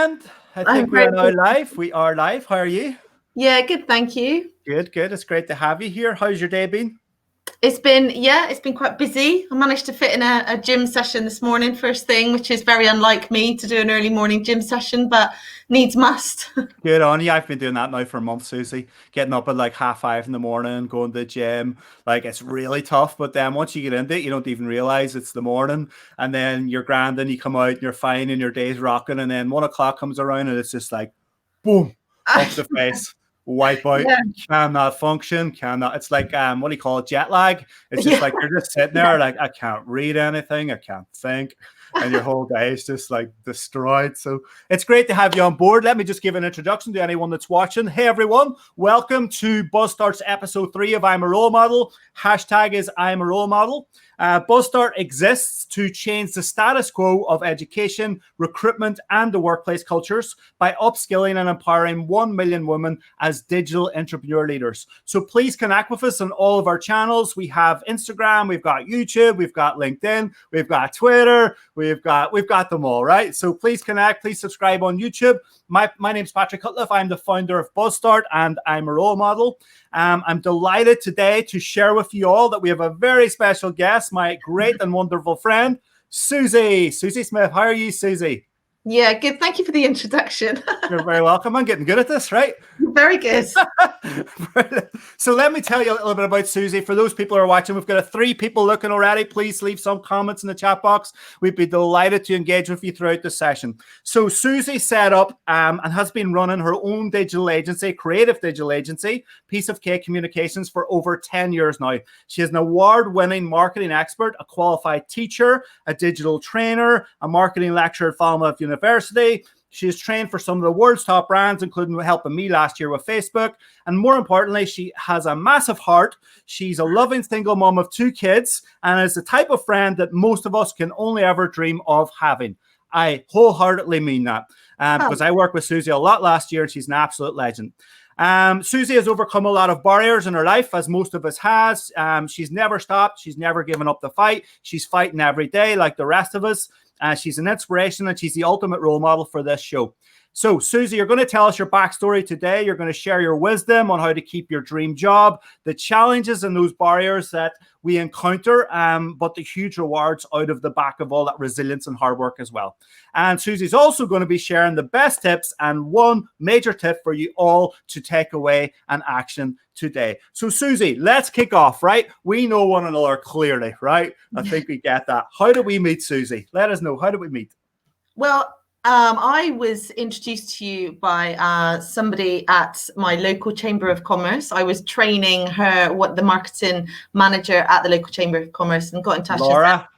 friend. I I'm think we are very now good. live. We are live. How are you? Yeah, good, thank you. Good, good. It's great to have you here. How's your day been? It's been quite busy. I managed to fit in a gym session this morning, first thing, which is very unlike me to do an early morning gym session, but needs must. Good on you. I've been doing that now for a month, Susie. Getting up at like 5:30 in the morning, going to the gym. Like it's really tough, but then once you get into it, you don't even realize it's the morning. And then you're grand and you come out and you're fine and your day's rocking. And then 1 o'clock comes around and it's just like, boom, up the face, wipe out, Yeah, cannot function, cannot. It's like, what do you call it? Jet lag. It's just yeah, like you're just sitting there, like, I can't read anything, I can't think. And your whole day is just like destroyed. So it's great to have you on board. Let me just give an introduction to anyone that's watching. Hey, everyone. Welcome to BuzzStart's episode 3 of I'm a Role Model. Hashtag is I'm a Role Model. BuzzStart exists to change the status quo of education, recruitment, and the workplace cultures by upskilling and empowering 1 million women as digital entrepreneur leaders. So please connect with us on all of our channels. We have Instagram, we've got YouTube, we've got LinkedIn, we've got Twitter, we've got them all, right? So please connect, please subscribe on YouTube. My name's Patrick Cutcliffe. I'm the founder of BuzzStart and I'm a Role Model. I'm delighted today to share with you all that we have a very special guest, my great and wonderful friend, Suzie Smith. How are you, Suzie? yeah, good. Thank you for the introduction. You're very welcome. I'm getting good at this, right? Very good. So let me tell you a little bit about Suzie. For those people who are watching, we've got 3 people looking already. Please leave some comments in the chat box. We'd be delighted to engage with you throughout the session. So Suzie set up and has been running her own digital agency, creative digital agency, Piece of Cake Communications, for over 10 years now. She is an award-winning marketing expert, a qualified teacher, a digital trainer, a marketing lecturer at Falmouth University. She has trained for some of the world's top brands, including helping me last year with Facebook. And more importantly, she has a massive heart. She's a loving single mom of 2 kids and is the type of friend that most of us can only ever dream of having. I wholeheartedly mean that because I worked with Suzie a lot last year. And she's an absolute legend. Suzie has overcome a lot of barriers in her life, as most of us has. She's never stopped. She's never given up the fight. She's fighting every day like the rest of us. She's an inspiration and she's the ultimate role model for this show. So, Suzie, you're going to tell us your backstory today. You're going to share your wisdom on how to keep your dream job, the challenges and those barriers that we encounter, but the huge rewards out of the back of all that resilience and hard work as well. And Suzie's also going to be sharing the best tips and one major tip for you all to take away and action today. So, Suzie, let's kick off, right? We know one another clearly, right? I think we get that. How did we meet, Suzie? Let us know. How did we meet? Well, I was introduced to you by somebody at my local Chamber of Commerce. I was training her, the marketing manager at the local Chamber of Commerce, and got in touch. Laura?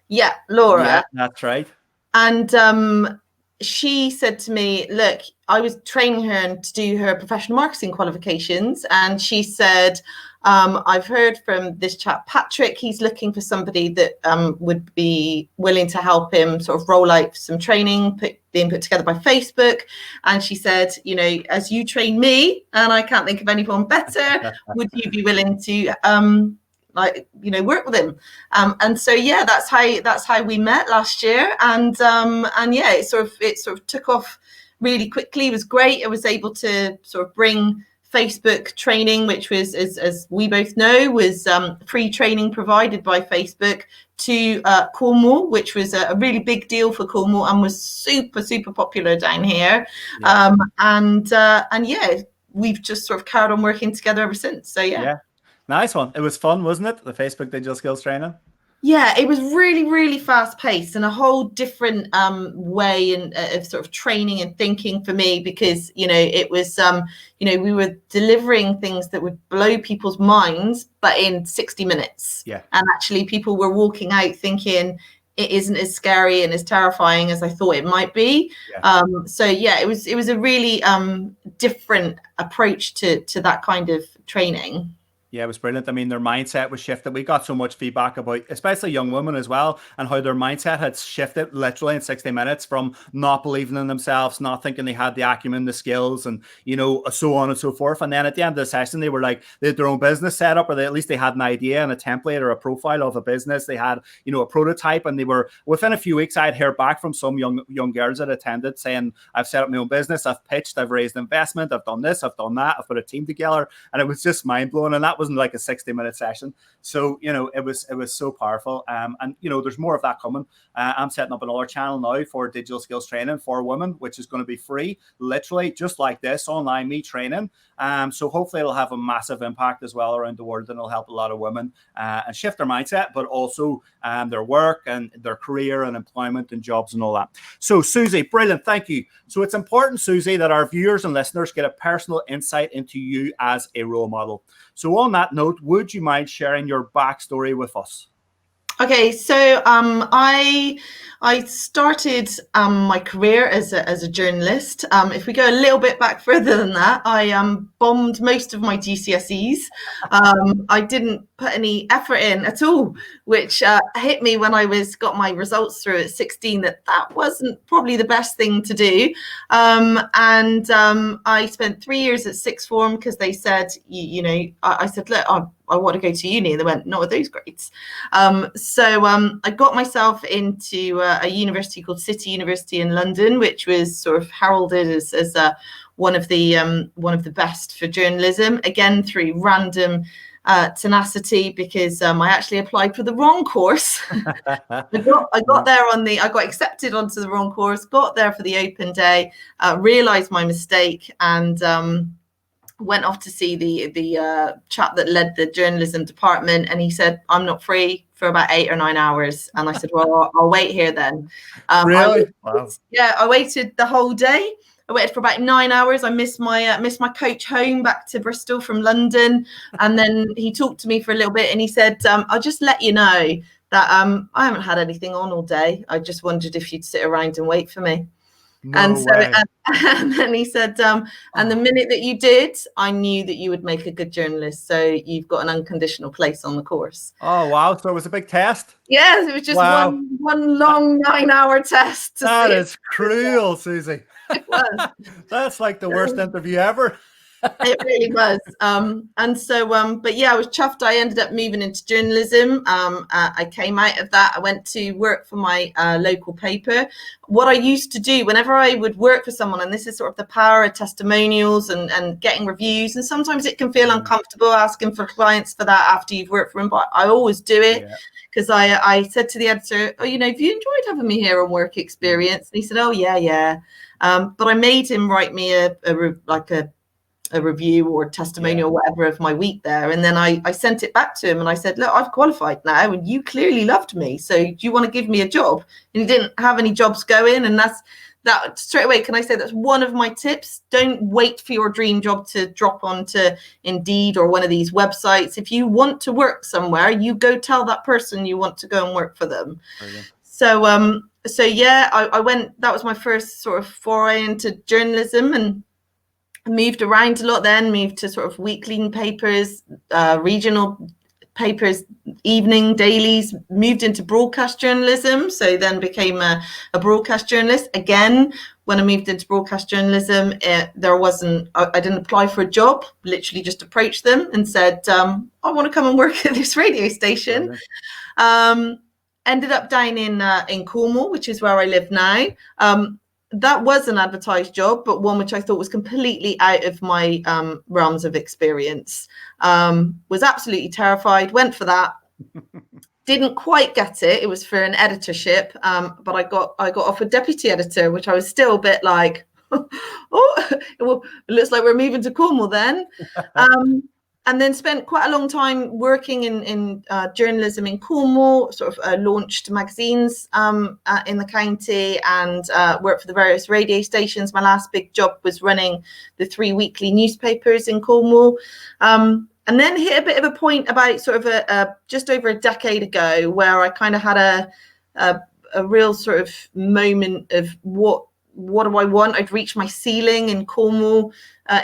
Yeah, Laura. Yeah, that's right. And she said to me, look, I was training her to do her professional marketing qualifications. And she said, I've heard from this chap, Patrick, he's looking for somebody that would be willing to help him sort of roll out some training being put together by Facebook. And she said, you know, as you train me, and I can't think of anyone better, would you be willing to work with him? And so, yeah, that's how we met last year. And yeah, it sort of took off really quickly. It was great. I was able to sort of bring Facebook training, which was, as we both know, was free training provided by Facebook, to Cornwall, which was a really big deal for Cornwall and was super, super popular down here. Yeah. And yeah, we've just sort of carried on working together ever since. So yeah. Nice one. It was fun, wasn't it? The Facebook Digital Skills Training. Yeah, it was really, really fast paced and a whole different way of sort of training and thinking for me, because, you know, it was, we were delivering things that would blow people's minds, but in 60 minutes. Yeah. And actually people were walking out thinking it isn't as scary and as terrifying as I thought it might be. Yeah. So yeah, it was a really different approach to that kind of training. Yeah, it was brilliant. I mean, their mindset was shifted. We got so much feedback about, especially young women as well, and how their mindset had shifted literally in 60 minutes from not believing in themselves, not thinking they had the acumen, the skills, and, you know, so on and so forth. And then at the end of the session, they were like, they had their own business set up, or at least they had an idea and a template or a profile of a business. They had, you know, a prototype, and they were, within a few weeks, I'd heard back from some young girls that attended saying, I've set up my own business, I've pitched, I've raised investment, I've done this, I've done that, I've put a team together. And it was just mind blowing. And that wasn't like a 60-minute session. So, you know, it was so powerful. And, you know, there's more of that coming. I'm setting up another channel now for digital skills training for women, which is going to be free, literally just like this, online me training. So hopefully it'll have a massive impact as well around the world, and it'll help a lot of women and shift their mindset, but also their work and their career and employment and jobs and all that. So Suzie, brilliant. Thank you. So it's important, Suzie, that our viewers and listeners get a personal insight into you as a role model. So on that note, would you mind sharing your backstory with us? Okay, so I started my career as a journalist. If we go a little bit back further than that, I bombed most of my GCSEs. I didn't put any effort in at all, which hit me when I got my results through at 16, that wasn't probably the best thing to do. And I spent 3 years at sixth form because they said, I said, look, I want to go to uni. And they went, not with those grades. So I got myself into a university called City University in London, which was sort of heralded as one of the best for journalism, again through random tenacity, because I actually applied for the wrong course. I got there I got accepted onto the wrong course, got there for the open day, realized my mistake, and went off to see the chap that led the journalism department, and he said, I'm not free for about 8 or 9 hours. And I said, well, I'll wait here then. Really? Wow. Yeah, I waited the whole day. I waited for about 9 hours. I missed my coach home back to Bristol from London. And then he talked to me for a little bit, and he said, I'll just let you know that I haven't had anything on all day. I just wondered if you'd sit around and wait for me. And then he said, and the minute that you did, I knew that you would make a good journalist. So you've got an unconditional place on the course. Oh, wow. So it was a big test. Yes, it was just one long 9-hour test. That is cruel, Suzie. It was. That's like the worst interview ever. It really was. And so, but yeah, I was chuffed. I ended up moving into journalism. I came out of that. I went to work for my local paper. What I used to do whenever I would work for someone, and this is sort of the power of testimonials and getting reviews, and sometimes it can feel uncomfortable asking for clients for that after you've worked for them, but I always do it. Because I said to the editor, have you enjoyed having me here on work experience? And he said, oh, yeah. But I made him write me a review or testimonial or whatever of my week there. And then I sent it back to him, and I said, look, I've qualified now, and you clearly loved me. So do you want to give me a job? And he didn't have any jobs going. And that straight away, can I say that's one of my tips? Don't wait for your dream job to drop onto Indeed or one of these websites. If you want to work somewhere, you go tell that person you want to go and work for them. So I went, that was my first sort of foray into journalism, and moved around a lot then, moved to sort of weekly papers, regional papers, evening dailies, moved into broadcast journalism. So then became a broadcast journalist. Again, when I moved into broadcast journalism, I didn't apply for a job, literally just approached them and said, I want to come and work at this radio station. Ended up down in Cornwall, which is where I live now. That was an advertised job, but one which I thought was completely out of my realms of experience. Was absolutely terrified, went for that. Didn't quite get it. It was for an editorship, but I got offered deputy editor, which I was still a bit like, it looks like we're moving to Cornwall then. And then spent quite a long time working in journalism in Cornwall, sort of launched magazines in the county, and worked for the various radio stations. My last big job was running the 3 weekly newspapers in Cornwall. And then hit a bit of a point about sort of just over a decade ago, where I kind of had a real sort of moment of what do I want? I'd reached my ceiling in Cornwall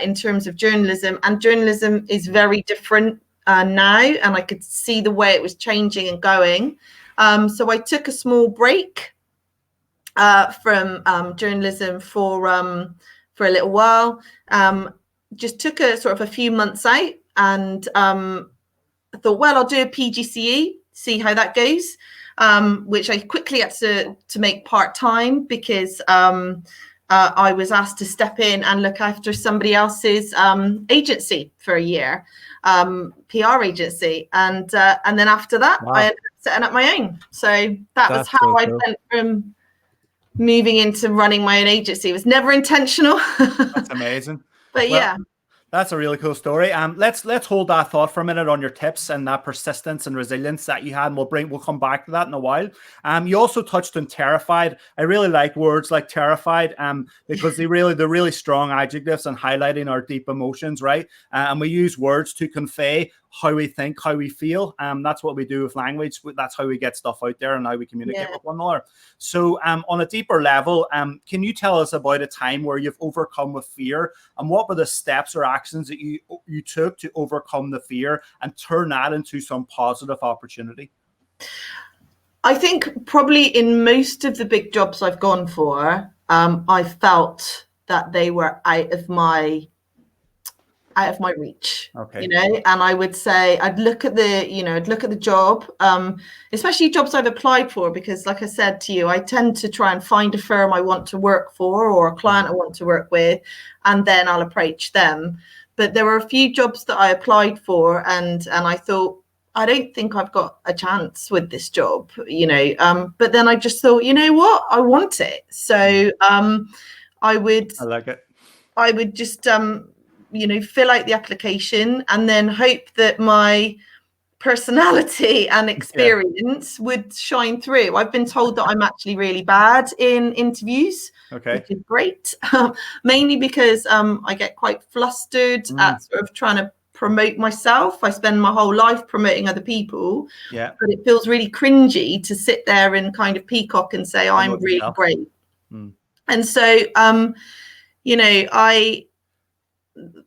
in terms of journalism, and journalism is very different now, and I could see the way it was changing and going. So I took a small break from journalism for a little while. Just took a sort of a few months out, and I thought, well, I'll do a PGCE, see how that goes, which I quickly had to make part-time because I was asked to step in and look after somebody else's agency for a year, PR agency. And then after that, Wow. I ended up setting up my own. So that's was how so I cool. Went from moving into running my own agency. It was never intentional. That's amazing. But well, yeah. That's a really cool story. Let's hold that thought for a minute on your tips and that persistence and resilience that you had. And we'll come back to that in a while. You also touched on terrified. I really like words like terrified, because they're really strong adjectives and highlighting our deep emotions, right? And we use words to convey how we think, how we feel. That's what we do with language. That's how we get stuff out there and how we communicate with one another. So on a deeper level, can you tell us about a time where you've overcome with fear, and what were the steps or actions that you took to overcome the fear and turn that into some positive opportunity? I think probably in most of the big jobs I've gone for, I felt that they were out of my reach. Okay. And I would say I'd look at the job, especially jobs I've applied for, because like I said to you, I tend to try and find a firm I want to work for or a client I want to work with, and then I'll approach them. But there were a few jobs that I applied for, and I thought, I don't think I've got a chance with this job, but then I just thought, you know what, I want it. So I would just fill out the application and then hope that my personality and experience would shine through. I've been told that I'm actually really bad in interviews, which is great, mainly because I get quite flustered at sort of trying to promote myself. I spend my whole life promoting other people, but it feels really cringy to sit there and kind of peacock and say, I'm really great. And so,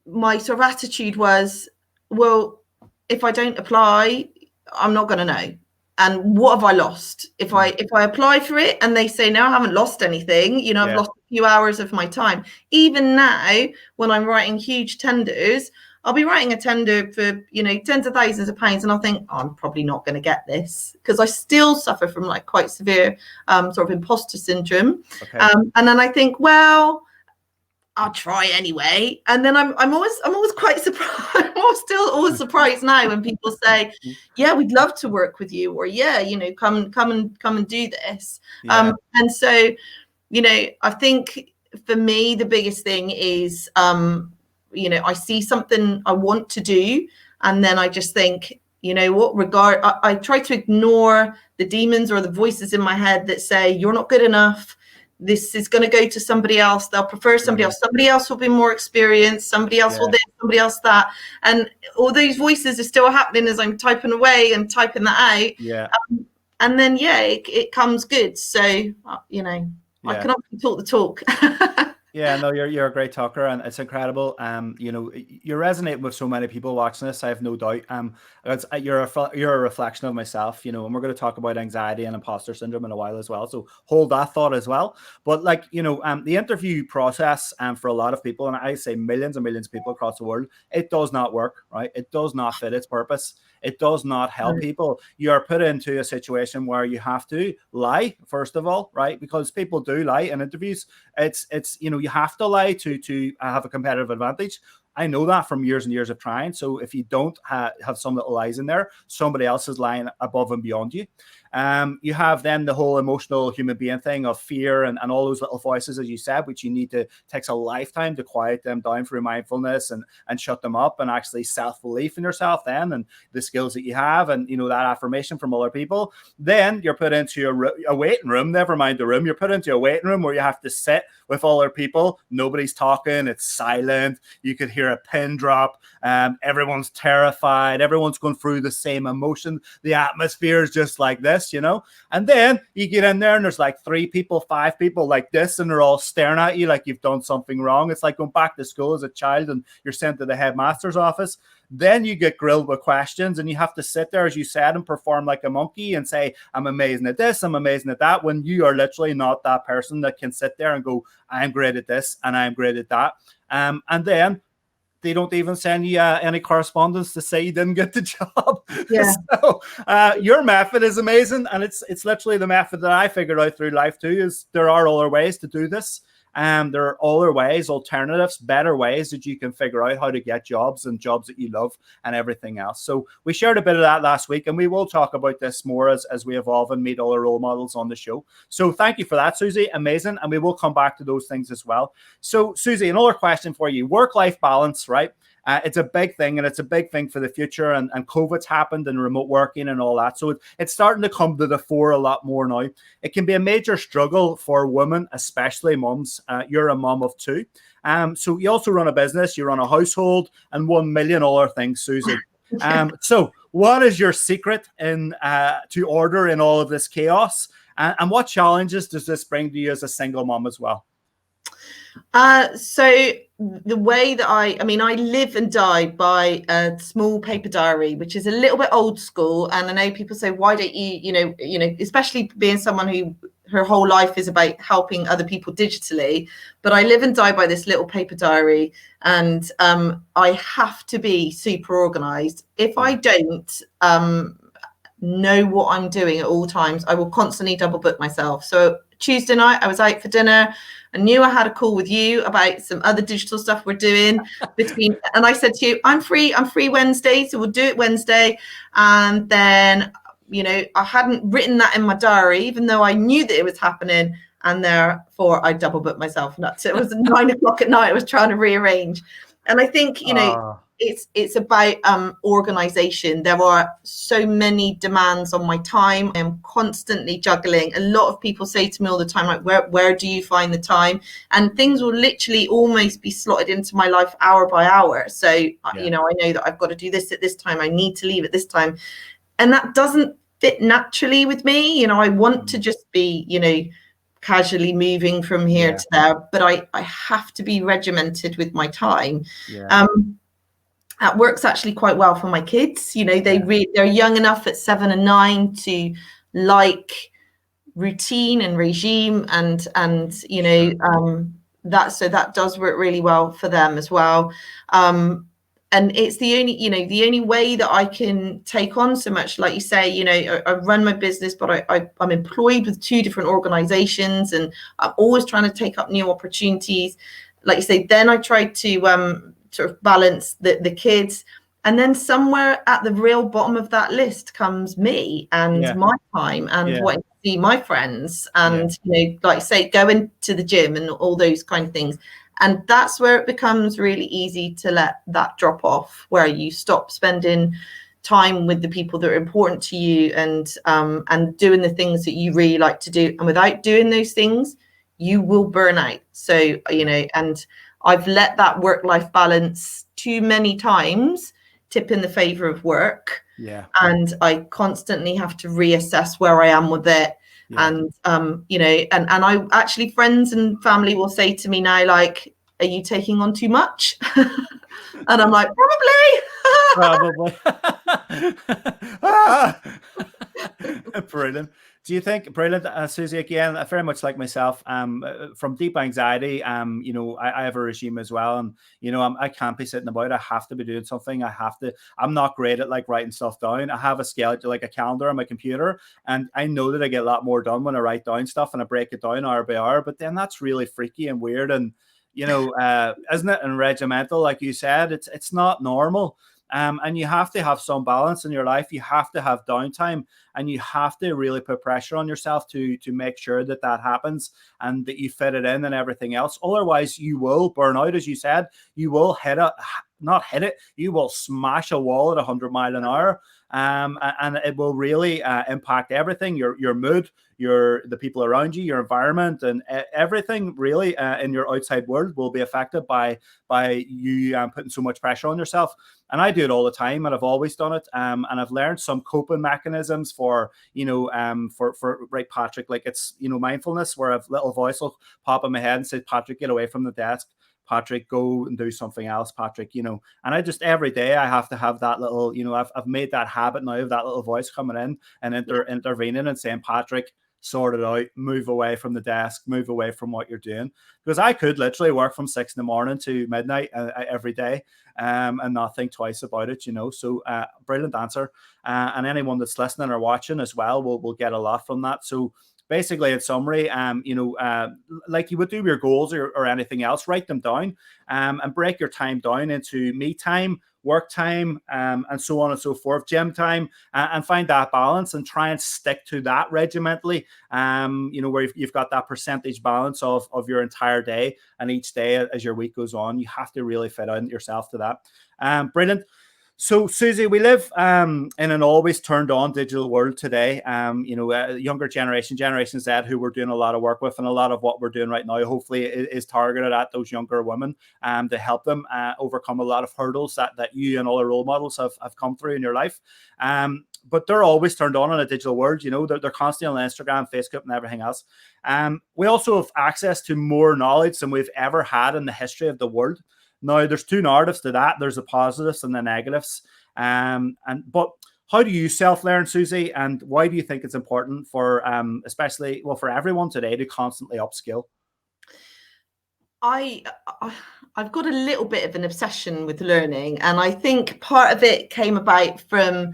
my sort of attitude was, well, if I don't apply, I'm not going to know. And what have I lost? If I apply for it and they say, no, I haven't lost anything, I've lost a few hours of my time. Even now, when I'm writing huge tenders, I'll be writing a tender for, tens of thousands of pounds, and I'll think, I'm probably not going to get this, because I still suffer from like quite severe sort of imposter syndrome. And then I think, well, I'll try anyway. And then I'm always quite surprised. I'm still always surprised now when people say, yeah, we'd love to work with you, or come and do this. And so, I think for me, the biggest thing is, I see something I want to do, and then I just think, I try to ignore the demons or the voices in my head that say, you're not good enough. This is going to go to somebody else. They'll prefer somebody else. Somebody else will be more experienced. Somebody else will this, somebody else that. And all those voices are still happening as I'm typing away and typing that out. And then, it comes good. So, I can often talk the talk. Yeah, no, you're a great talker, and it's incredible. You're resonating with so many people watching this. I have no doubt. You're a reflection of myself, and we're going to talk about anxiety and imposter syndrome in a while as well. So hold that thought as well. But the interview process, for a lot of people, and I say millions and millions of people across the world, it does not work, right? It does not fit its purpose. It does not help people. You are put into a situation where you have to lie, first of all, right? Because people do lie in interviews. It's you have to lie to have a competitive advantage. I know that from years and years of trying. So if you don't have some little lies in there, somebody else is lying above and beyond you. You have then the whole emotional human being thing of fear and all those little voices, as you said, which you need to takes a lifetime to quiet them down through mindfulness and shut them up, and actually self-belief in yourself then, and the skills that you have, and that affirmation from other people. Then you're put into a waiting room, never mind the room, you're put into a waiting room where you have to sit with other people. Nobody's talking, it's silent. You could hear a pin drop. Everyone's terrified. Everyone's going through the same emotion. The atmosphere is just like this. this, and then you get in there and there's like 3 people, 5 people like this, and they're all staring at you like you've done something wrong. It's like going back to school as a child and you're sent to the headmaster's office. Then you get grilled with questions and you have to sit there, as you said, and perform like a monkey and say, I'm amazing at this, I'm amazing at that, when you are literally not that person that can sit there and go, I'm great at this and I'm great at that. And then they don't even send you any correspondence to say you didn't get the job. Yeah. So your method is amazing. And it's literally the method that I figured out through life too, is there are other ways to do this. There are other ways, alternatives, better ways that you can figure out how to get jobs and jobs that you love and everything else. So we shared a bit of that last week, and we will talk about this more as we evolve and meet all our role models on the show. So thank you for that, Suzie. Amazing. And we will come back to those things as well. So Suzie, another question for you. Work-life balance, right? It's a big thing, and it's a big thing for the future, and COVID's happened and remote working and all that. So it's starting to come to the fore a lot more now. It can be a major struggle for women, especially mums. You're a mum of 2. So you also run a business, you run a household, and 1 million other things, Suzie. So what is your secret in to order in all of this chaos? And what challenges does this bring to you as a single mum as well? So the way that I live and die by a small paper diary, which is a little bit old school. And I know people say, why don't you, especially being someone who her whole life is about helping other people digitally. But I live and die by this little paper diary, and I have to be super organized. If I don't know what I'm doing at all times, I will constantly double book myself. So Tuesday night, I was out for dinner. I knew I had a call with you about some other digital stuff we're doing and I said to you, I'm free Wednesday, so we'll do it Wednesday. And then, I hadn't written that in my diary, even though I knew that it was happening. And therefore I double booked myself nuts. It was 9 o'clock at night. I was trying to rearrange. And I think, it's about organization. There are so many demands on my time. I am constantly juggling. A lot of people say to me all the time, like, where do you find the time? And things will literally almost be slotted into my life hour by hour. So, I know that I've got to do this at this time. I need to leave at this time. And that doesn't fit naturally with me. I want to just be, casually moving from here to there, but I have to be regimented with my time. That works actually quite well for my kids. They're young enough at 7 and 9 to like routine and regime, and that does work really well for them as well. And it's the only way that I can take on so much. Like you say, I run my business, but I'm employed with 2 different organizations, and I'm always trying to take up new opportunities. Like you say, then I try to sort of balance the kids, and then somewhere at the real bottom of that list comes me and my time and wanting to see my friends, and like I say, going to the gym and all those kind of things. And that's where it becomes really easy to let that drop off, where you stop spending time with the people that are important to you, and doing the things that you really like to do. And without doing those things, you will burn out. So, and I've let that work-life balance too many times tip in the favor of work. And I constantly have to reassess where I am with it. And and I actually, friends and family will say to me now, like, are you taking on too much? And I'm like, probably. Brilliant. Do you think, brilliant, Suzie, again, very much like myself, from deep anxiety, I have a regime as well. And, I can't be sitting about. I have to be doing something. I'm not great at like writing stuff down. I have a schedule, like a calendar on my computer. And I know that I get a lot more done when I write down stuff and I break it down hour by hour. But then that's really freaky and weird. And, isn't it? And regimental, like you said, it's not normal. And you have to have some balance in your life. You have to have downtime, and you have to really put pressure on yourself to make sure that happens and that you fit it in and everything else. Otherwise, you will burn out, as you said. You will you will smash a wall at 100 miles an hour. and it will really impact everything, your mood, the people around you, your environment, and everything really in your outside world will be affected by you putting so much pressure on yourself. And I do it all the time, and I've always done it. And I've learned some coping mechanisms for, for right, Patrick, like it's, mindfulness, where a little voice will pop in my head and say, Patrick, get away from the desk. Patrick, go and do something else, Patrick, and I just, every day I have to have that little, I've made that habit now of that little voice coming in and intervening and saying, Patrick, sort it out, move away from the desk, move away from what you're doing. Because I could literally work from 6 a.m. to midnight every day and not think twice about it, So brilliant answer. And anyone that's listening or watching as well will get a lot from that. So basically, in summary, like you would do your goals or anything else, write them down and break your time down into me time, work time, and so on and so forth, gym time, and find that balance and try and stick to that regimentally, where you've got that percentage balance of your entire day, and each day as your week goes on, you have to really fit out yourself to that. Brilliant. So, Suzie, we live in an always turned on digital world today. Younger Generation Z, who we're doing a lot of work with, and a lot of what we're doing right now, hopefully, is targeted at those younger women to help them overcome a lot of hurdles that you and other role models have come through in your life. But they're always turned on in a digital world. They're constantly on Instagram, Facebook, and everything else. We also have access to more knowledge than we've ever had in the history of the world. Now, there's two narratives to that. There's the positives and the negatives. But how do you self-learn, Suzie? And why do you think it's important for, especially, for everyone today to constantly upskill? I've got a little bit of an obsession with learning, and I think part of it came about from,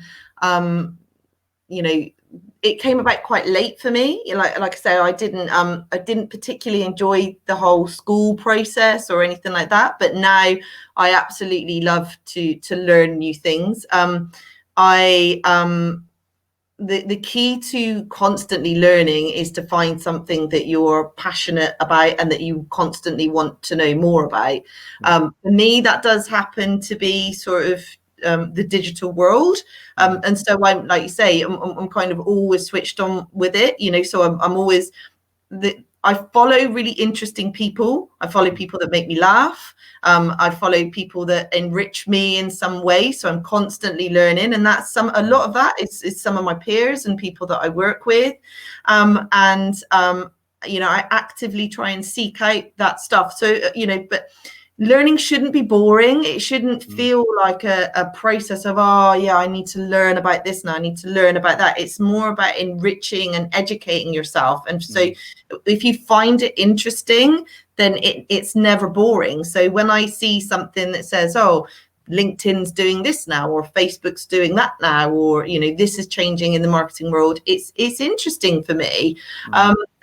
it came about quite late for me. Like I say, I didn't particularly enjoy the whole school process or anything like that. But now I absolutely love to learn new things. The key to constantly learning is to find something that you're passionate about and that you constantly want to know more about. For me, that does happen to be sort of the digital world, and so I'm, like you say, I'm kind of always switched on with it, so I'm always I follow really interesting people. I follow people that make me laugh. I follow people that enrich me in some way, so I'm constantly learning, and that's a lot of that is some of my peers and people that I work with, I actively try and seek out that stuff. So but learning shouldn't be boring. It shouldn't feel like a process of, I need to learn about this now, I need to learn about that. It's more about enriching and educating yourself. And so if you find it interesting, then it's never boring. So when I see something that says, LinkedIn's doing this now, or Facebook's doing that now, or this is changing in the marketing world, it's interesting for me.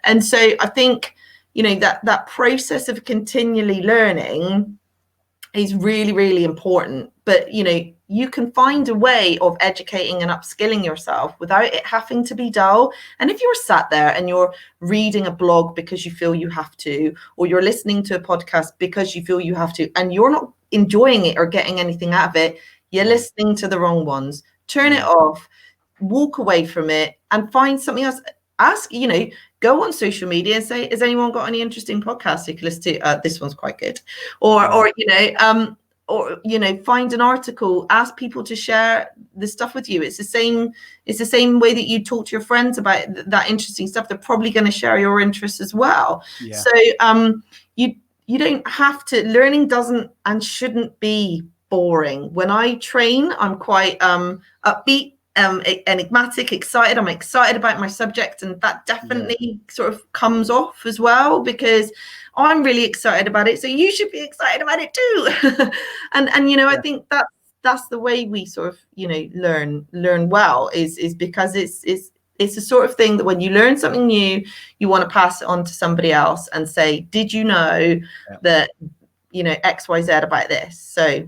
And so I think that process of continually learning is really, really important. But you can find a way of educating and upskilling yourself without it having to be dull. And if you're sat there and you're reading a blog because you feel you have to, or you're listening to a podcast because you feel you have to, and you're not enjoying it or getting anything out of it, you're listening to the wrong ones. Turn it off, walk away from it, and find something else. Ask, go on social media and say, has anyone got any interesting podcasts you can listen to? This one's quite good. Or find an article, ask people to share the stuff with you. It's the same way that you talk to your friends about that interesting stuff. They're probably going to share your interests as well. Yeah. So you don't have to, learning doesn't and shouldn't be boring. When I train, I'm quite upbeat, enigmatic, excited. I'm excited about my subject, and that definitely sort of comes off as well, because I'm really excited about it, so you should be excited about it too. and I think that's the way we sort of learn well, is because it's the sort of thing that when you learn something new, you want to pass it on to somebody else and say, did you know that XYZ about this? So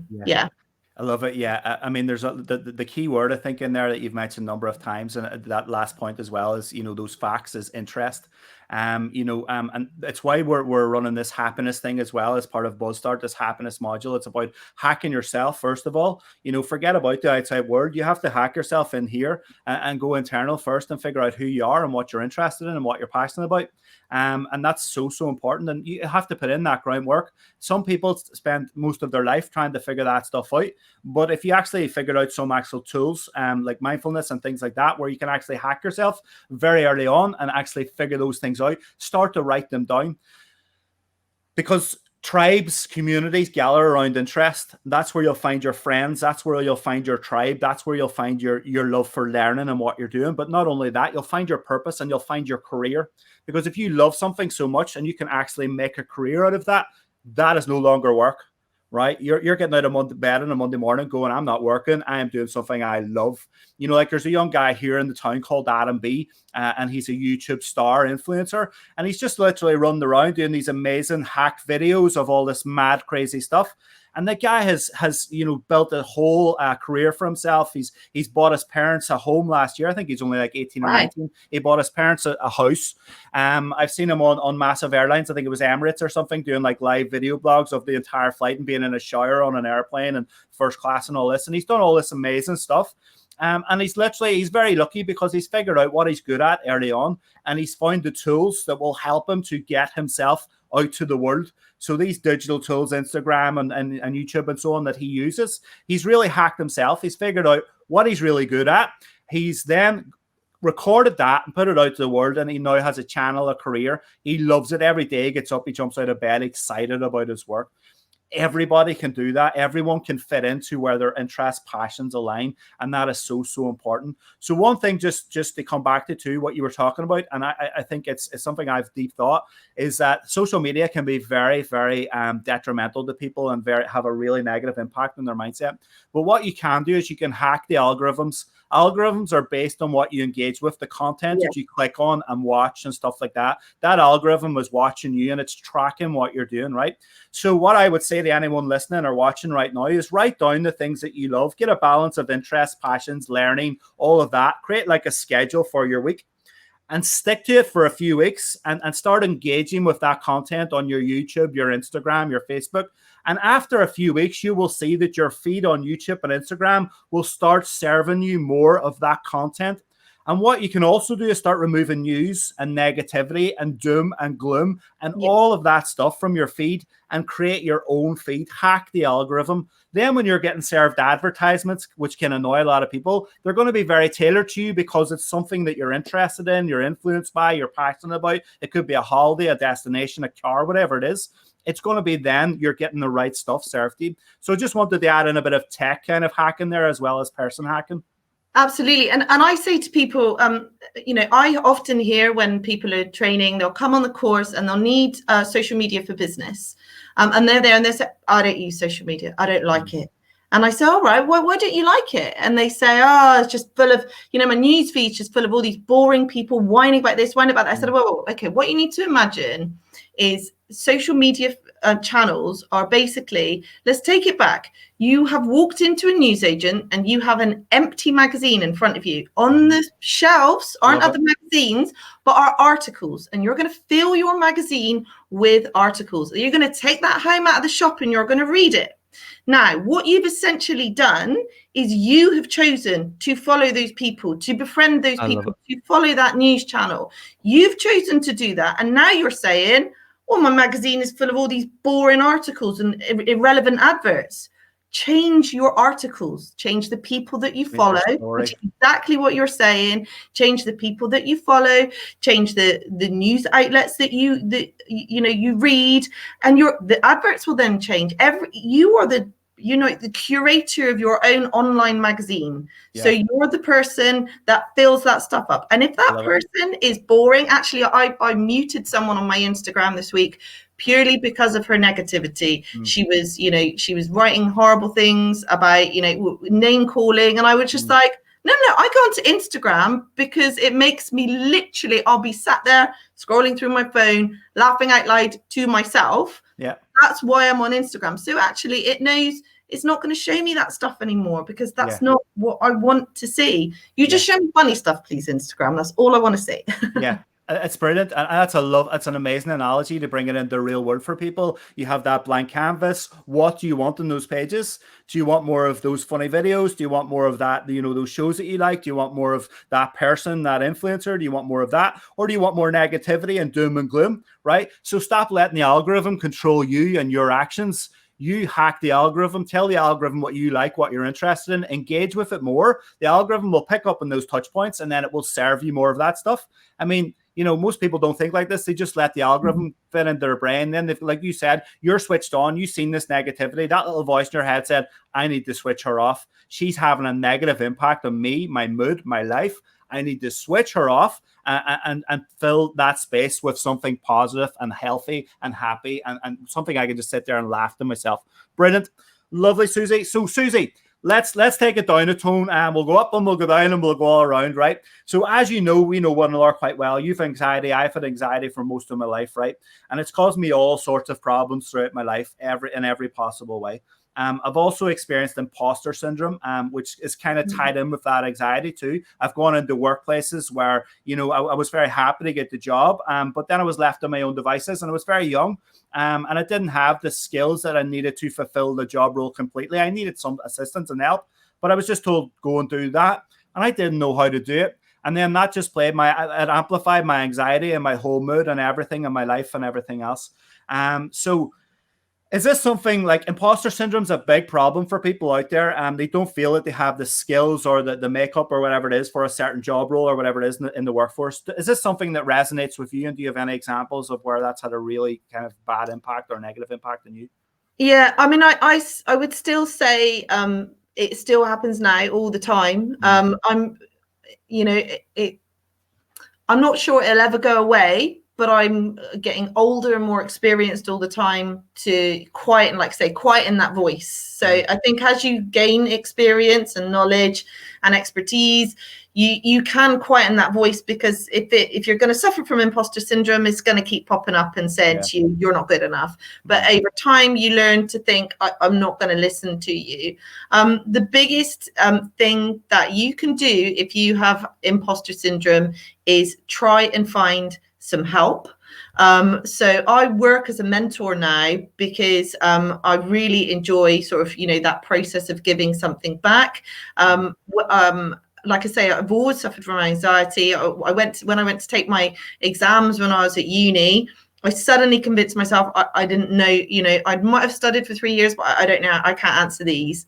I love it. Yeah. I mean, there's the key word I think in there that you've mentioned a number of times, and that last point as well is, those facts is interest. And it's why we're running this happiness thing as well as part of BuzzStart, this happiness module. It's about hacking yourself, first of all. Forget about the outside world. You have to hack yourself in here and go internal first and figure out who you are and what you're interested in and what you're passionate about. And that's so important. And you have to put in that groundwork. Some people spend most of their life trying to figure that stuff out. But if you actually figured out some actual tools like mindfulness and things like that, where you can actually hack yourself very early on and actually figure those things out, start to write them down. Because tribes, communities gather around interest. That's where you'll find your friends. That's where you'll find your tribe. That's where you'll find your love for learning and what you're doing. But not only that, you'll find your purpose and you'll find your career. Because if you love something so much and you can actually make a career out of that, that is no longer work, right? You're getting out of bed on a Monday morning going, I'm not working. I am doing something I love. Like there's a young guy here in the town called Adam B, and he's a YouTube star influencer. And he's just literally running around doing these amazing hacked videos of all this mad, crazy stuff. And the guy has built a whole career for himself. He's bought his parents a home last year. I think he's only like 18 or 19. He bought his parents a house. I've seen him on massive airlines. I think it was Emirates or something, doing like live video blogs of the entire flight and being in a shower on an airplane and first class and all this. And he's done all this amazing stuff. And he's very lucky because he's figured out what he's good at early on. And he's found the tools that will help him to get himself out to the world. So these digital tools, Instagram and YouTube and so on that he uses, he's really hacked himself. He's figured out what he's really good at. He's then recorded that and put it out to the world, and he now has a channel, a career. He loves it. Every day he gets up, he jumps out of bed excited about his work. Everybody can do that. Everyone can fit into where their interests, passions align. And that is so important. So one thing, just to come back to what you were talking about, and I think it's something I've deep thought, is that social media can be very, very detrimental to people and have a really negative impact on their mindset. But what you can do is you can hack the algorithms. Algorithms are based on what you engage with, the content that you click on and watch and stuff like that. That algorithm is watching you and it's tracking what you're doing, right? So what I would say to anyone listening or watching right now is write down the things that you love. Get a balance of interests, passions, learning, all of that. Create like a schedule for your week and stick to it for a few weeks and start engaging with that content on your YouTube, your Instagram, your Facebook. And after a few weeks, you will see that your feed on YouTube and Instagram will start serving you more of that content. And what you can also do is start removing news and negativity and doom and gloom and all of that stuff from your feed and create your own feed. Hack the algorithm. Then when you're getting served advertisements, which can annoy a lot of people, they're going to be very tailored to you because it's something that you're interested in, you're influenced by, you're passionate about. It could be a holiday, a destination, a car, whatever it is. It's going to be then you're getting the right stuff served to you. So just wanted to add in a bit of tech kind of hacking there as well as person hacking. Absolutely. And I say to people, I often hear when people are training, they'll come on the course and they'll need social media for business. And they're there and they say, I don't use social media. I don't like it. And I say, all right, well, why don't you like it? And they say, it's just full of, my news feed is just full of all these boring people whining about this, whining about that. I said, well, okay, what you need to imagine is social media channels are basically, let's take it back. You have walked into a newsagent and you have an empty magazine in front of you. On the shelves aren't other magazines, but are articles. And you're going to fill your magazine with articles. You're going to take that home out of the shop and you're going to read it. Now, what you've essentially done is you have chosen to follow those people, to befriend those people, to follow that news channel. You've chosen to do that. And now you're saying, well, my magazine is full of all these boring articles and irrelevant adverts. Change your articles, change the people that you follow, which is exactly what you're saying. Change the people that you follow, change the news outlets that you read, and the adverts will then change. You are the curator of your own online magazine. Yeah. So you're the person that fills that stuff up. And if that person is boring, actually, I muted someone on my Instagram this week purely because of her negativity. She was writing horrible things about, name calling. And I was just like, no, I go onto Instagram because it makes me literally, I'll be sat there scrolling through my phone, laughing out loud to myself. Yeah. That's why I'm on Instagram. So actually it knows it's not going to show me that stuff anymore because that's not what I want to see. You just show me funny stuff, please, Instagram. That's all I want to see. Yeah. It's brilliant, and that's an amazing analogy to bring it into the real world for people. You have that blank canvas. What do you want in those pages? Do you want more of those funny videos? Do you want more of that, those shows that you like? Do you want more of that person, that influencer? Do you want more of that, or do you want more negativity and doom and gloom? Right. So stop letting the algorithm control you and your actions. You hack the algorithm, tell the algorithm what you like, what you're interested in, engage with it more. The algorithm will pick up on those touch points, and then it will serve you more of that stuff. I mean, most people don't think like this. They just let the algorithm fit into their brain. Then, like you said, you're switched on. You've seen this negativity. That little voice in your head said, I need to switch her off. She's having a negative impact on me, my mood, my life. I need to switch her off and fill that space with something positive and healthy and happy and something I can just sit there and laugh to myself. Brilliant. Lovely, Suzie. So, Suzie, let's take it down a tone, and we'll go up and we'll go down and we'll go all around, right? So as you know, we know one another quite well. You've anxiety. I've had anxiety for most of my life, right? And it's caused me all sorts of problems throughout my life, in every possible way. I've also experienced imposter syndrome, which is kind of tied in with that anxiety too. I've gone into workplaces where, I was very happy to get the job, but then I was left on my own devices, and I was very young, and I didn't have the skills that I needed to fulfill the job role completely. I needed some assistance and help, but I was just told, go and do that, and I didn't know how to do it. And then that just it amplified my anxiety and my whole mood and everything in my life and everything else. So is this something like imposter syndrome is a big problem for people out there? They don't feel that they have the skills or the makeup or whatever it is for a certain job role or whatever it is in the workforce. Is this something that resonates with you? And do you have any examples of where that's had a really kind of bad impact or negative impact on you? Yeah, I mean, I would still say it still happens now all the time. I'm not sure it'll ever go away, but I'm getting older and more experienced all the time to quieten that voice. So I think as you gain experience and knowledge and expertise, you can quieten that voice, because if you're going to suffer from imposter syndrome, it's going to keep popping up and saying to you, you're not good enough. But over time, you learn to think, I'm not going to listen to you. The biggest thing that you can do if you have imposter syndrome is try and find some help. So I work as a mentor now because I really enjoy sort of, that process of giving something back. Like I say, I've always suffered from anxiety. When I went to take my exams when I was at uni, I suddenly convinced myself I didn't know, I might have studied for 3 years, but I don't know, I can't answer these.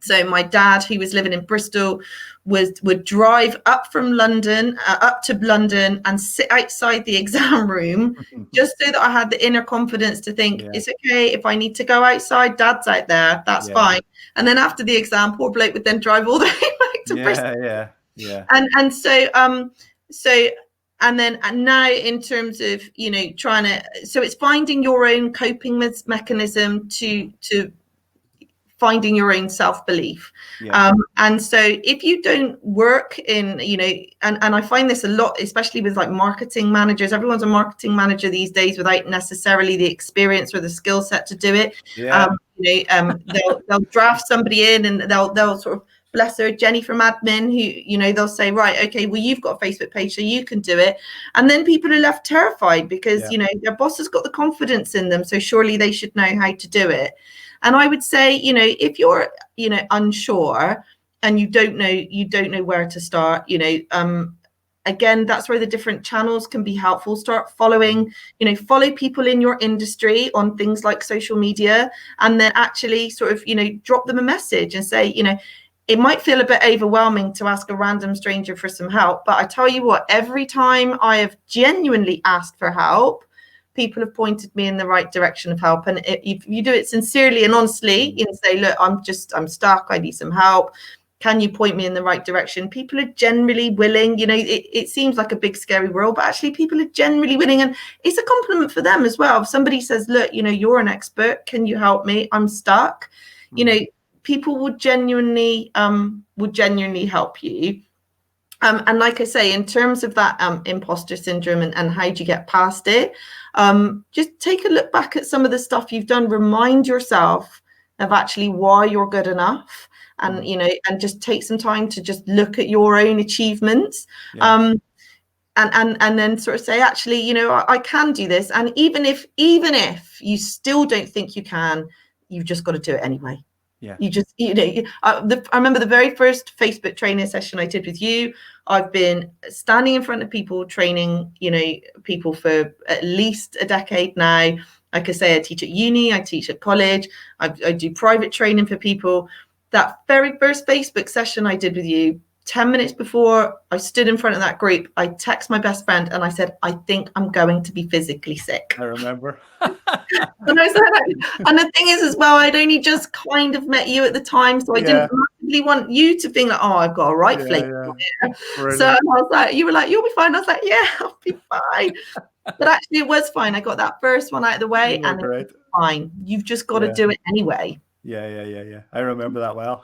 So my dad, who was living in Bristol, would drive up to London and sit outside the exam room just so that I had the inner confidence to think, it's okay, if I need to go outside, Dad's out there, that's fine. And then after the exam, poor bloke would then drive all the way back to Bristol. And now in terms of, so it's finding your own coping mechanism to finding your own self-belief. And so if you don't work in, and I find this a lot, especially with like marketing managers, everyone's a marketing manager these days without necessarily the experience or the skill set to do it. They'll draft somebody in and they'll sort of, bless her, Jenny from admin, who, they'll say, right, okay, well, you've got a Facebook page, so you can do it. And then people are left terrified because, their boss has got the confidence in them. So surely they should know how to do it. And I would say, if you're, unsure and you don't know where to start, again, that's where the different channels can be helpful. Start following, follow people in your industry on things like social media, and then actually sort of, drop them a message and say, it might feel a bit overwhelming to ask a random stranger for some help. But I tell you what, every time I have genuinely asked for help, people have pointed me in the right direction of help. And if you do it sincerely and honestly, say, look, I'm stuck, I need some help. Can you point me in the right direction? People are generally willing. It seems like a big, scary world, but actually people are generally willing. And it's a compliment for them as well. If somebody says, look, you're an expert, can you help me? I'm stuck. People would genuinely help you. And like I say, in terms of that imposter syndrome and how do you get past it, just take a look back at some of the stuff you've done. Remind yourself of actually why you're good enough, and and just take some time to just look at your own achievements. and then sort of say, actually, you know, I can do this. And even if you still don't think you can, you've just got to do it anyway. Yeah. You just, you know, I remember the very first Facebook training session I did with you. I've been standing in front of people training, you know, people for at least a decade now. Like I say, I teach at uni, I teach at college, I do private training for people. That very first Facebook session I did with you, 10 minutes before I stood in front of that group, I text my best friend and I said, I think I'm going to be physically sick. I remember. And I said, and the thing is as well, I'd only just kind of met you at the time, so I didn't really want you to think that, oh, I've got a right flake. So I was like, you were like, you'll be fine. I was like, yeah, I'll be fine. But actually it was fine. I got that first one out of the way and it's fine. You've just got to do it anyway. Yeah. I remember that well.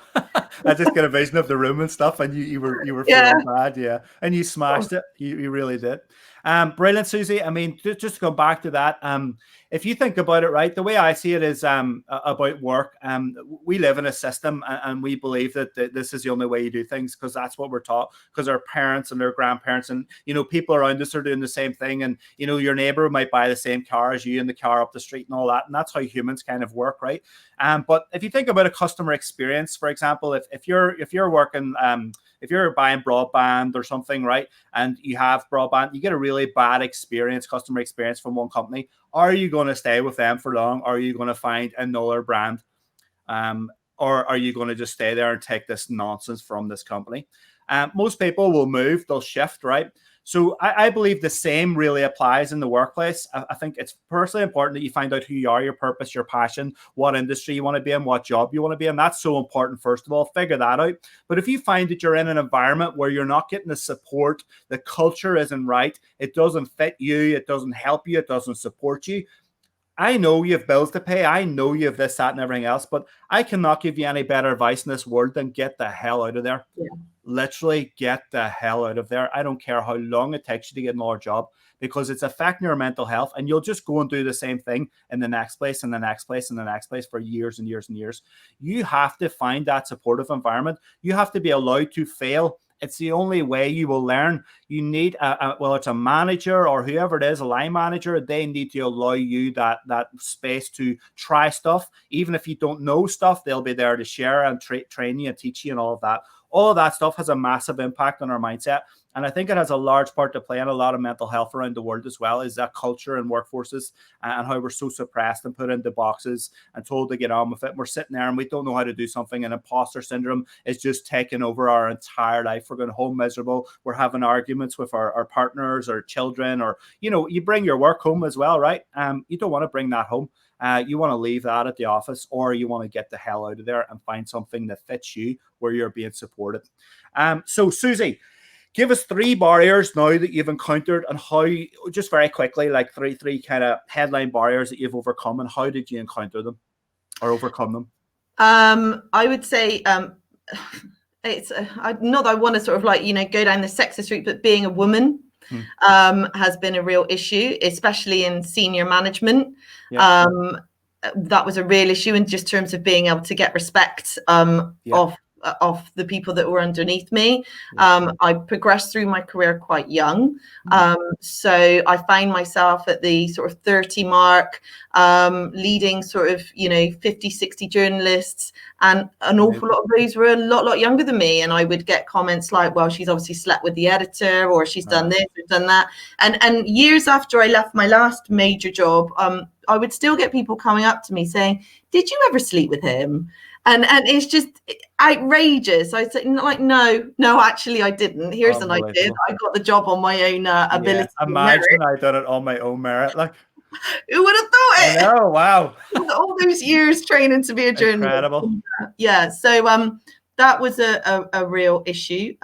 I just get a vision of the room and stuff, and you were feeling bad, and you smashed it. You really did. Brilliant, Suzie. I mean, just to go back to that, if you think about it, right, the way I see it is about work. We live in a system, and we believe that this is the only way you do things because that's what we're taught. Because our parents and their grandparents and people around us are doing the same thing, and your neighbor might buy the same car as you in the car up the street and all that, and that's how humans kind of work, right? But if you think about a customer experience, for example, if you're working, if you're buying broadband or something, right, and you have broadband, you get a really bad customer experience from one company. Are you going to stay with them for long? Or are you going to find another brand? Or are you going to just stay there and take this nonsense from this company? Most people will move, they'll shift, right? So I believe the same really applies in the workplace. I think it's personally important that you find out who you are, your purpose, your passion, what industry you want to be in, what job you want to be in. That's so important, first of all. Figure that out. But if you find that you're in an environment where you're not getting the support, the culture isn't right, it doesn't fit you, it doesn't help you, it doesn't support you, I know you have bills to pay. I know you have this, that, and everything else, but I cannot give you any better advice in this world than get the hell out of there. Yeah. Literally get the hell out of there. I don't care how long it takes you to get another job because it's affecting your mental health, and you'll just go and do the same thing in the next place and the next place and the next place for years and years and years. You have to find that supportive environment. You have to be allowed to fail. It's the only way you will learn. You need, well, it's a manager or whoever it is, a line manager, they need to allow you that space to try stuff. Even if you don't know stuff, they'll be there to share and train you and teach you and all of that. All of that stuff has a massive impact on our mindset. And I think it has a large part to play in a lot of mental health around the world as well, is that culture and workforces and how we're so suppressed and put into boxes and told to get on with it. And we're sitting there and we don't know how to do something, and imposter syndrome is just taking over our entire life. We're going home miserable. We're having arguments with our partners or children, or, you bring your work home as well, right? You don't want to bring that home. You want to leave that at the office, or you want to get the hell out of there and find something that fits you where you're being supported. So Suzie, give us 3 barriers now that you've encountered, and how, just very quickly, like three kind of headline barriers that you've overcome, and how did you encounter them or overcome them? I would say it's not that I want to sort of go down the sexist route, but being a woman has been a real issue, especially in senior management. Yeah. That was a real issue in just terms of being able to get respect of the people that were underneath me. I progressed through my career quite young. So I found myself at the sort of 30 mark, leading sort of, 50, 60 journalists, and an awful lot of those were a lot younger than me. And I would get comments like, well, she's obviously slept with the editor, or she's done this or done that. And years after I left my last major job, I would still get people coming up to me saying, did you ever sleep with him? And it's just outrageous. I said, like, no, actually, I didn't. Here's an idea. I got the job on my own ability. Yeah, imagine I done it on my own merit. Like, who would have thought it? I know, wow. All those years training to be a journalist. Incredible. Yeah. So that was a real issue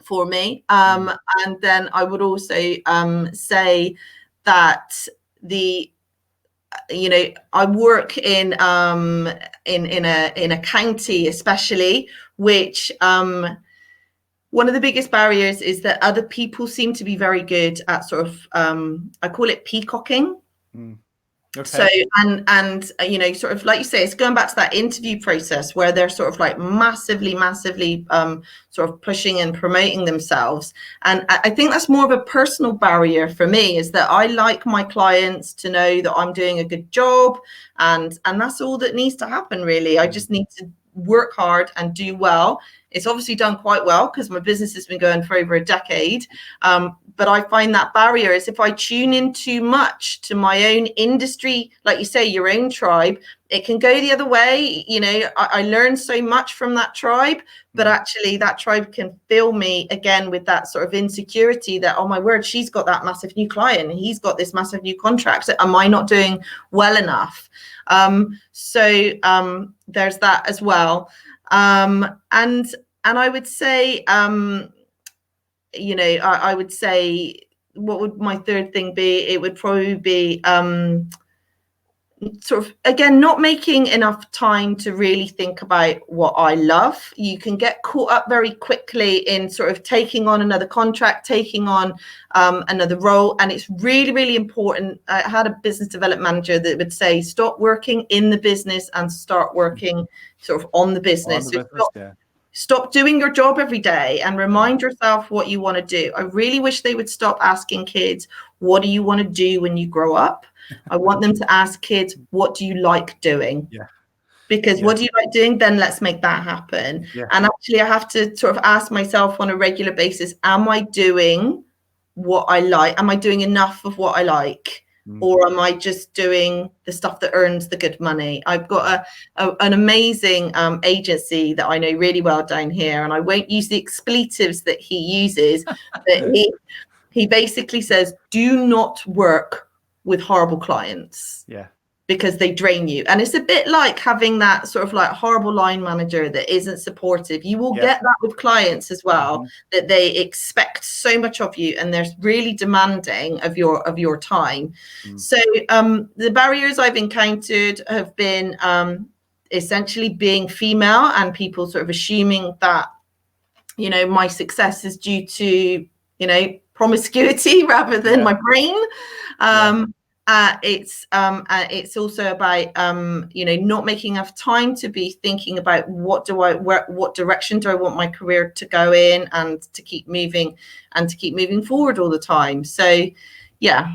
for me. And then I would also say that I work in a county, especially, which one of the biggest barriers is that other people seem to be very good at sort of I call it peacocking. Okay. So, and you know, sort of like you say, it's going back to that interview process where they're sort of like massively sort of pushing and promoting themselves. And I think that's more of a personal barrier for me, is that I like my clients to know that I'm doing a good job, and that's all that needs to happen, really. I just need to work hard and do well. It's obviously done quite well because my business has been going for over a decade. But I find that barrier is if I tune in too much to my own industry, like you say, your own tribe, it can go the other way. You know, I learned so much from that tribe, but actually that tribe can fill me again with that sort of insecurity that, oh my word, she's got that massive new client and he's got this massive new contract. So am I not doing well enough? So there's that as well. And I would say, you know, I would say, what would my third thing be? It would probably be sort of, again, not making enough time to really think about what I love. You can get caught up very quickly in sort of taking on another contract, taking on another role. And it's really, really important. I had a business development manager that would say, stop working in the business and start working sort of on the business. Stop doing your job every day and remind yourself what you want to do. I really wish they would stop asking kids, what do you want to do when you grow up? I want them to ask kids, what do you like doing? Yeah. Because what do you like doing? Then let's make that happen. Yeah. And actually, I have to sort of ask myself on a regular basis, am I doing what I like? Am I doing enough of what I like? Or am I just doing the stuff that earns the good money? I've got an amazing agency that I know really well down here, and I won't use the expletives that he uses, but he basically says, do not work with horrible clients. Yeah. Because they drain you. And it's a bit like having that sort of like horrible line manager that isn't supportive. You will get that with clients as well, that they expect so much of you and they're really demanding of your time. So the barriers I've encountered have been essentially being female and people sort of assuming that, you know, my success is due to, you know, promiscuity rather than my brain. It's also about you know, not making enough time to be thinking about what direction do I want my career to go in, and to keep moving forward all the time. So yeah.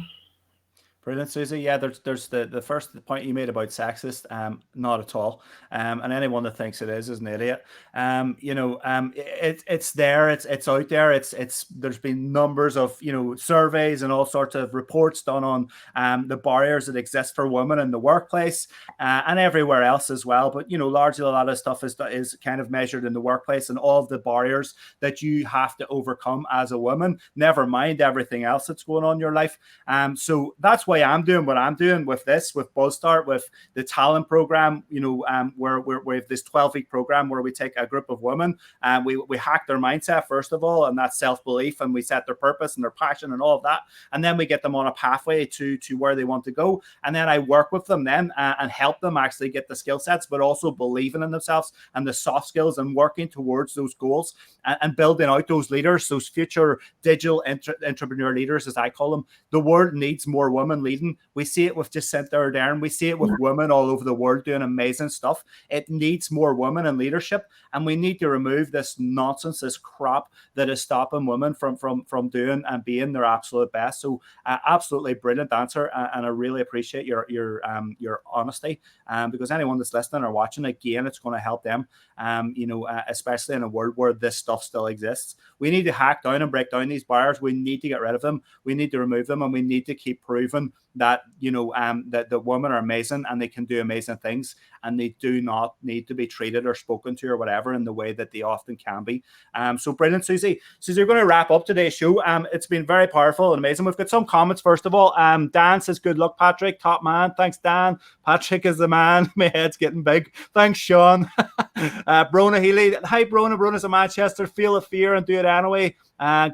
Brilliant, Suzie. Yeah, there's the first point you made about sexist, not at all. And anyone that thinks it is an idiot. You know, it's there, it's out there. It's there's been numbers of, you know, surveys and all sorts of reports done on the barriers that exist for women in the workplace and everywhere else as well. But you know, largely a lot of stuff is kind of measured in the workplace and all of the barriers that you have to overcome as a woman. Never mind everything else that's going on in your life. So that's why I'm doing what I'm doing with this, with BuzzStart, with the talent program, you know, where we have this 12-week program where we take a group of women and we hack their mindset, first of all, and that self-belief, and we set their purpose and their passion and all of that. And then we get them on a pathway to where they want to go. And then I work with them then and help them actually get the skill sets, but also believing in themselves and the soft skills and working towards those goals and building out those leaders, those future digital entrepreneur leaders, as I call them. The world needs more women leading. We see it with Jacinta Ardern. We see it with women all over the world doing amazing stuff. It needs more women in leadership, and we need to remove this nonsense, this crap that is stopping women from doing and being their absolute best. So absolutely brilliant answer, and I really appreciate your honesty, because anyone that's listening or watching, again, it's going to help them, you know, especially in a world where this stuff still exists. We need to hack down and break down these barriers. We need to get rid of them. We need to remove them, and we need to keep proving that, you know, that the women are amazing and they can do amazing things, and they do not need to be treated or spoken to or whatever in the way that they often can be. So brilliant, Suzie. Suzie, we're going to wrap up today's show. It's been very powerful and amazing. We've got some comments, first of all. Dan says, good luck, Patrick. Top man. Thanks, Dan. Patrick is the man. My head's getting big. Thanks, Sean. Brona Healy. Hi, Brona. Brona's a Manchester. Feel the fear and do it anyway.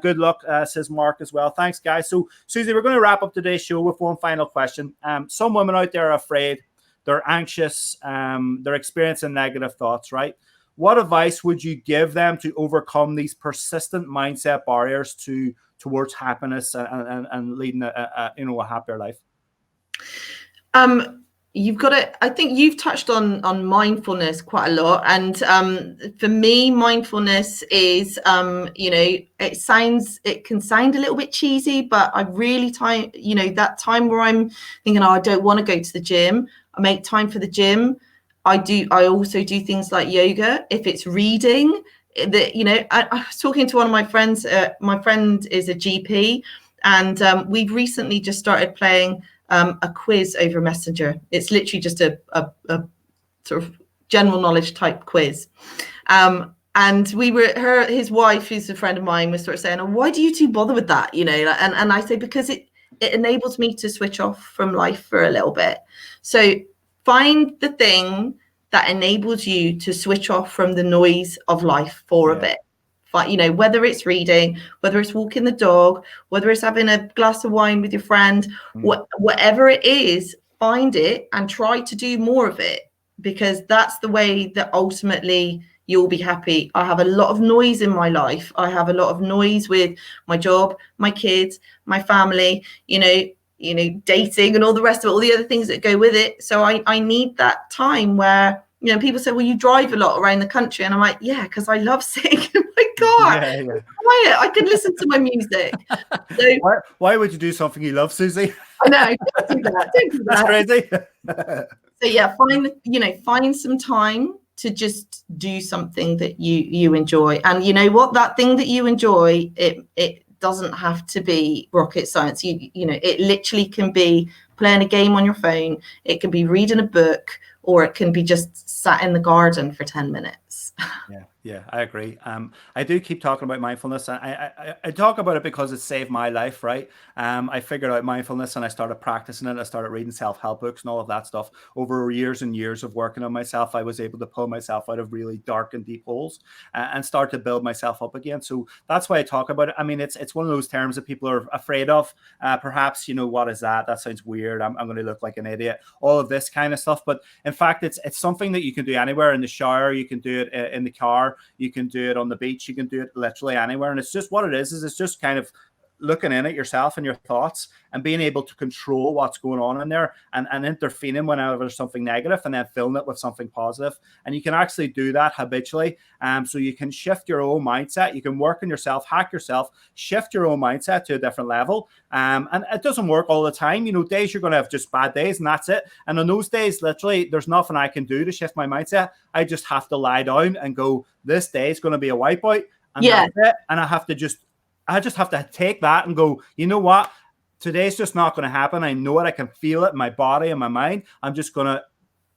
Good luck, says Mark as well. Thanks, guys. So, Suzie, we're going to wrap up today's show with one final question. Some women out there are afraid. They're anxious. They're experiencing negative thoughts, right? What advice would you give them to overcome these persistent mindset barriers towards happiness and leading a happier life? You've got to, I think you've touched on mindfulness quite a lot. And for me, mindfulness is, it can sound a little bit cheesy, but I really that time where I'm thinking, oh, I don't want to go to the gym, I make time for the gym. I also do things like yoga. If it's reading, I was talking to one of my friends. My friend is a GP, and we've recently just started playing a quiz over Messenger. It's literally just a sort of general knowledge type quiz. And his wife, who's a friend of mine, was sort of saying, oh, why do you two bother with that? And I say, because it enables me to switch off from life for a little bit. So find the thing that enables you to switch off from the noise of life for a bit. But, whether it's reading, whether it's walking the dog, whether it's having a glass of wine with your friend, whatever it is, find it and try to do more of it, because that's the way that ultimately you'll be happy. I have a lot of noise in my life. I have a lot of noise with my job, my kids, my family, dating and all the rest of it, all the other things that go with it. So I need that time where, people say, well, you drive a lot around the country. And I'm like, yeah, because I love sitting in my car. Quiet. I can listen to my music. So, why would you do something you love, Suzie? I know. Don't do that. Don't do that. That's crazy. So yeah, find some time to just do something that you enjoy. And you know what? That thing that you enjoy, it doesn't have to be rocket science. It literally can be playing a game on your phone. It can be reading a book, or it can be just sat in the garden for 10 minutes. Yeah, I agree. I do keep talking about mindfulness. I talk about it because it saved my life, right? I figured out mindfulness and I started practicing it. I started reading self-help books and all of that stuff. Over years and years of working on myself, I was able to pull myself out of really dark and deep holes and start to build myself up again. So that's why I talk about it. I mean, it's one of those terms that people are afraid of. Perhaps, what is that? That sounds weird. I'm going to look like an idiot. All of this kind of stuff. But in fact, it's something that you can do anywhere. In the shower, you can do it in the car. You can do it on the beach. You can do it literally anywhere. And it's just what it is it's just kind of looking in at yourself and your thoughts and being able to control what's going on in there and intervening whenever there's something negative and then filling it with something positive. And you can actually do that habitually. So you can shift your own mindset. You can work on yourself, hack yourself, shift your own mindset to a different level. And it doesn't work all the time. Days you're going to have just bad days and that's it. And on those days, literally, there's nothing I can do to shift my mindset. I just have to lie down and go, this day is going to be a wipeout. And that's it. And I just have to take that and go, you know what? Today's just not going to happen. I know it. I can feel it in my body and my mind. I'm just going to,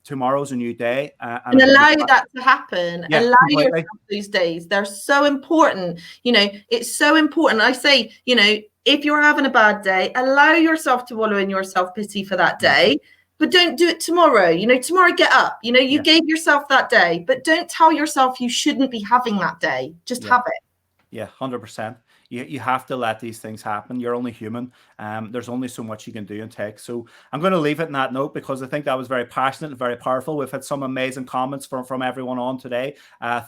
tomorrow's a new day. And allow that to happen. Yeah, allow completely. yourself these days. They're so important. It's so important. I say, if you're having a bad day, allow yourself to wallow in your self-pity for that day. But don't do it tomorrow. Tomorrow get up. You gave yourself that day. But don't tell yourself you shouldn't be having that day. Just have it. Yeah, 100%. You have to let these things happen. You're only human. There's only so much you can do and take. So I'm going to leave it in that note because I think that was very passionate and very powerful. We've had some amazing comments from everyone on today.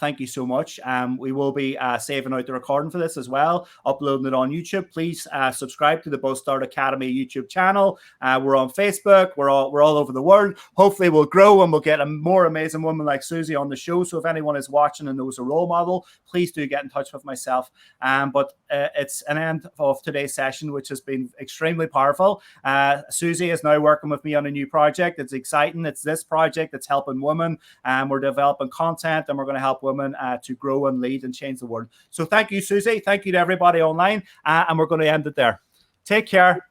Thank you so much. We will be saving out the recording for this as well, uploading it on YouTube. Please subscribe to the Buzzstart Academy YouTube channel. We're on Facebook. We're all over the world. Hopefully we'll grow and we'll get a more amazing woman like Suzie on the show. So if anyone is watching and knows a role model, please do get in touch with myself. But it's an end of today's session, which has been extremely powerful. Suzie is now working with me on a new project. It's exciting. It's this project that's helping women. We're developing content and we're going to help women to grow and lead and change the world. So thank you, Suzie. Thank you to everybody online. And we're going to end it there. Take care.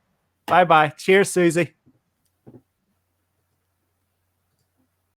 Bye-bye. Cheers, Suzie.